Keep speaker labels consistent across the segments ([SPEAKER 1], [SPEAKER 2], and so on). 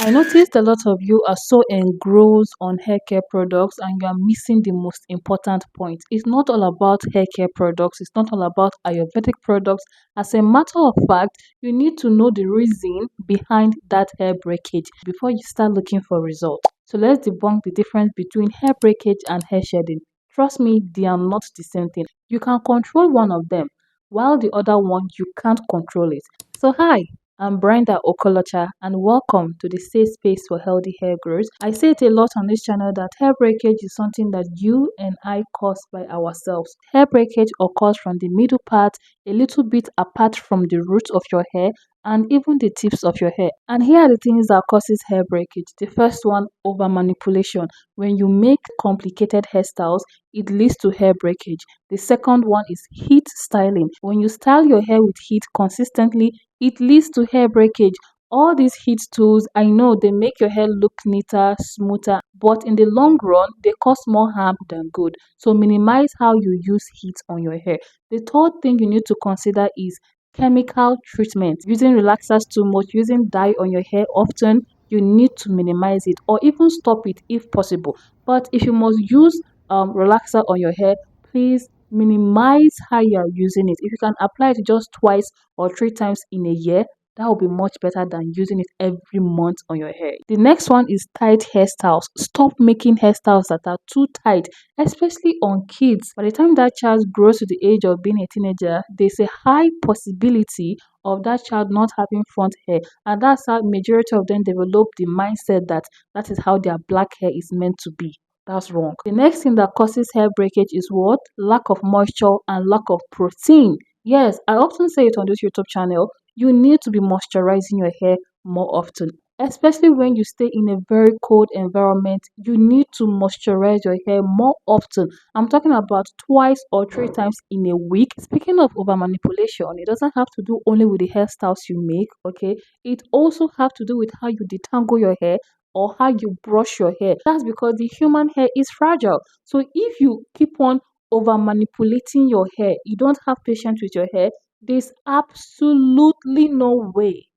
[SPEAKER 1] I noticed a lot of you are so engrossed on hair care products and you are missing the most important point. It's not all about hair care products, it's not all about Ayurvedic products. As a matter of fact, you need to know the reason behind that hair breakage before you start looking for results. So let's debunk the difference between hair breakage and hair shedding. Trust me, they are not the same thing. You can control one of them, while the other one you can't control it. So hi, I'm Brenda Okolocha and welcome to the safe space for healthy hair growth. I say it a lot on this channel that hair breakage is something that you and I cause by ourselves. Hair breakage occurs from the middle part, a little bit apart from the roots of your hair and even the tips of your hair. And here are the things that causes hair breakage. The first one, over manipulation. When you make complicated hairstyles, it leads to hair breakage. The second one is heat styling. When you style your hair with heat consistently, it leads to hair breakage. All these heat tools, I know they make your hair look neater, smoother, but in the long run, they cause more harm than good. So minimize how you use heat on your hair. The third thing you need to consider is chemical treatment. Using relaxers too much, using dye on your hair often, you need to minimize it or even stop it if possible. But if you must use relaxer on your hair, please minimize how you are using it. If you can apply it just twice or 3 times in a year, that will be much better than using it every month on your hair. The next one is tight hairstyles. Stop making hairstyles that are too tight, especially on kids. By the time that child grows to the age of being a teenager, there's a high possibility of that child not having front hair, and that's how majority of them develop the mindset that that is how their black hair is meant to be. That's wrong. The next thing that causes hair breakage is what? Lack of moisture and lack of protein. Yes, I often say it on this YouTube channel. You need to be moisturizing your hair more often. Especially when you stay in a very cold environment, you need to moisturize your hair more often. I'm talking about twice or 3 times in a week. Speaking of over manipulation, it doesn't have to do only with the hairstyles you make, okay? It also have to do with how you detangle your hair or how you brush your hair. That's because the human hair is fragile. So if you keep on over manipulating your hair, you don't have patience with your hair, there's absolutely no way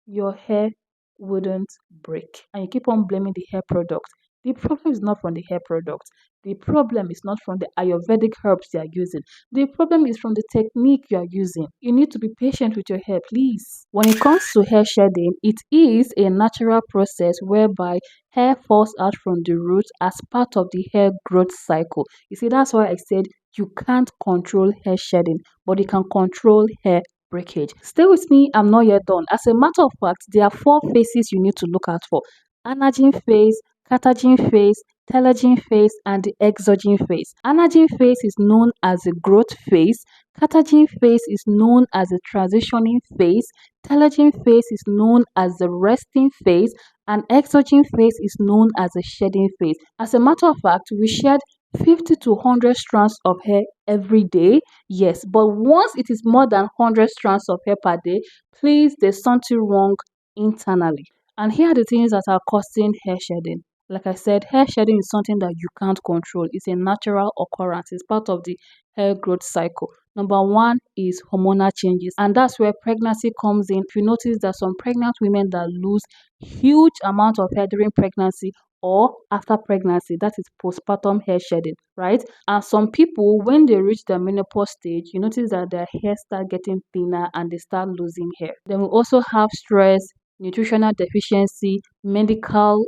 [SPEAKER 1] your hair wouldn't break. And you keep on blaming the hair product. The problem is not from the hair product. The problem is not from the Ayurvedic herbs you are using. The problem is from the technique you are using. You need to be patient with your hair, please. When it comes to hair shedding, it is a natural process whereby hair falls out from the roots as part of the hair growth cycle. You see, that's why I said you can't control hair shedding, but you can control hair breakage. Stay with me, I'm not yet done. As a matter of fact, there are 4 phases you need to look out for: anagen phase, catagen phase, telogen phase, and the exogen phase. Anagen phase is known as a growth phase, catagen phase is known as a transitioning phase, telogen phase is known as the resting phase, and exogen phase is known as a shedding phase. As a matter of fact, we shed 50 to 100 strands of hair every day. Yes, but once it is more than 100 strands of hair per day, please, there's something wrong internally. And here are the things that are causing hair shedding. Like I said, hair shedding is something that you can't control. It's a natural occurrence. It's part of the hair growth cycle. Number one is hormonal changes, and that's where pregnancy comes in. If you notice that some pregnant women that lose huge amount of hair during pregnancy or after pregnancy, that is postpartum hair shedding, right? And some people, when they reach the menopause stage, you notice that their hair start getting thinner and they start losing hair. Then we also have stress, nutritional deficiency, medical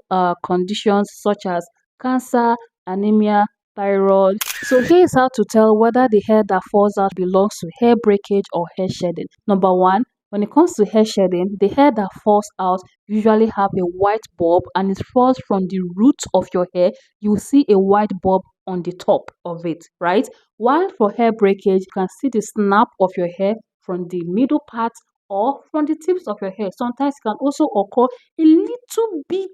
[SPEAKER 1] conditions such as cancer, anemia, thyroid. So here's how to tell whether the hair that falls out belongs to hair breakage or hair shedding. Number one, when it comes to hair shedding, the hair that falls out usually have a white bulb, and it falls from the roots of your hair. You will see a white bulb on the top of it, right? While for hair breakage, you can see the snap of your hair from the middle part or from the tips of your hair. Sometimes it can also occur a little bit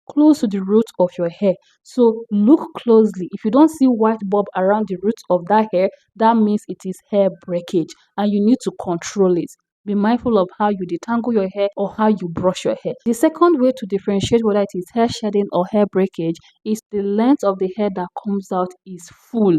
[SPEAKER 1] close to the root of your hair. So look closely. If you don't see white bulb around the roots of that hair, that means it is hair breakage and you need to control it. Be mindful of how you detangle your hair or how you brush your hair. The second way to differentiate whether it is hair shedding or hair breakage is the length of the hair that comes out is full.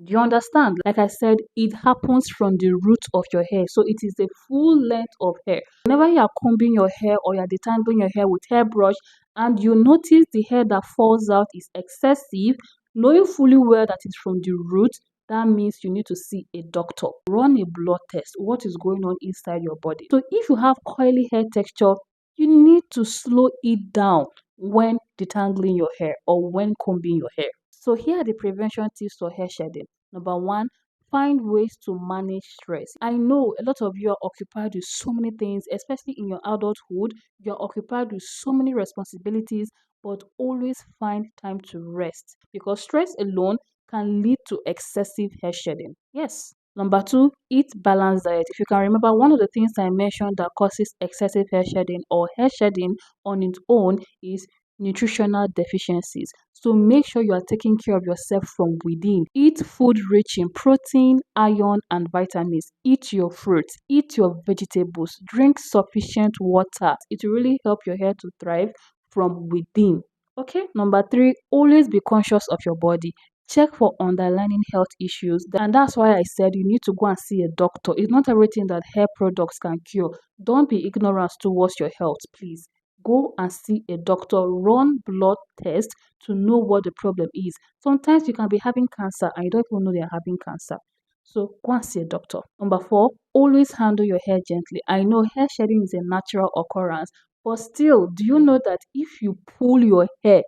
[SPEAKER 1] Do you understand? Like I said, it happens from the root of your hair. So it is the full length of hair. Whenever you are combing your hair or you are detangling your hair with hairbrush and you notice the hair that falls out is excessive, knowing fully well that it's from the root, that means you need to see a doctor. Run a blood test. What is going on inside your body? So if you have coily hair texture, you need to slow it down when detangling your hair or when combing your hair. So here are the prevention tips for hair shedding. Number one, find ways to manage stress. I know a lot of you are occupied with so many things, especially in your adulthood. You're occupied with so many responsibilities, but always find time to rest because stress alone can lead to excessive hair shedding. Yes. Number two, eat balanced diet. If you can remember, one of the things I mentioned that causes excessive hair shedding or hair shedding on its own is nutritional deficiencies. So make sure you are taking care of yourself from within. Eat food rich in protein, iron, and vitamins. Eat your fruits, eat your vegetables, drink sufficient water. It will really help your hair to thrive from within. Okay, number three, always be conscious of your body. Check for underlying health issues, and that's why I said you need to go and see a doctor. It's not everything that hair products can cure. Don't be ignorant towards your health, please. Go and see a doctor, run blood tests to know what the problem is. Sometimes you can be having cancer and you don't even know you're having cancer. So go and see a doctor. Number four, always handle your hair gently. I know hair shedding is a natural occurrence, but still, do you know that if you pull your hair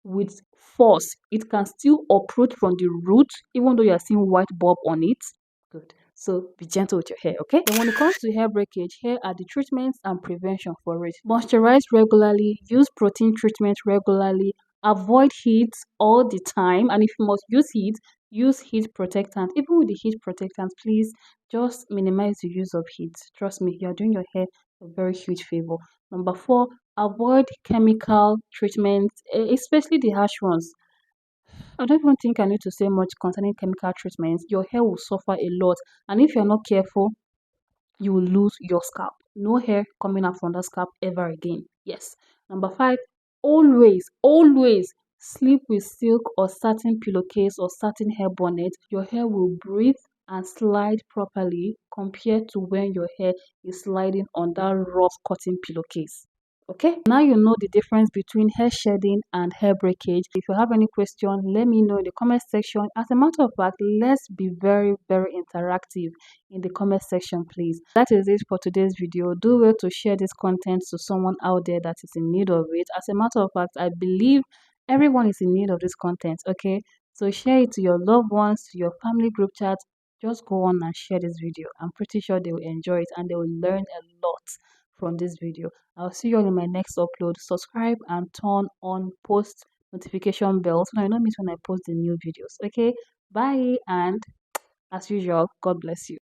[SPEAKER 1] with force, it can still uproot from the root, even though you are seeing white bulb on it? Good. So be gentle with your hair, okay? And when it comes to hair breakage, here are the treatments and prevention for it. Moisturize regularly, use protein treatment regularly, avoid heat all the time, and if you must use heat protectant. Even with the heat protectant, please just minimize the use of heat. Trust me, you're doing your hair a very huge favor. Number four, avoid chemical treatments, especially the harsh ones. I don't even think I need to say much concerning chemical treatments. Your hair will suffer a lot, and if you're not careful, you will lose your scalp. No hair coming out from the scalp ever again. Yes. Number five, always sleep with silk or satin pillowcase or satin hair bonnet. Your hair will breathe and slide properly compared to when your hair is sliding on that rough cotton pillowcase. Okay, now you know the difference between hair shedding and hair breakage. If you have any question, let me know in the comment section. As a matter of fact, let's be very, very interactive in the comment section, please. That is it for today's video. Do well to share this content to someone out there that is in need of it. As a matter of fact, I believe everyone is in need of this content. Okay, so share it to your loved ones, to your family group chat. Just go on and share this video. I'm pretty sure they will enjoy it and they will learn a lot from this video. I'll see you all in my next upload. Subscribe and turn on post notification bell so I don't miss when I post the new videos. Okay, bye, and as usual, God bless you.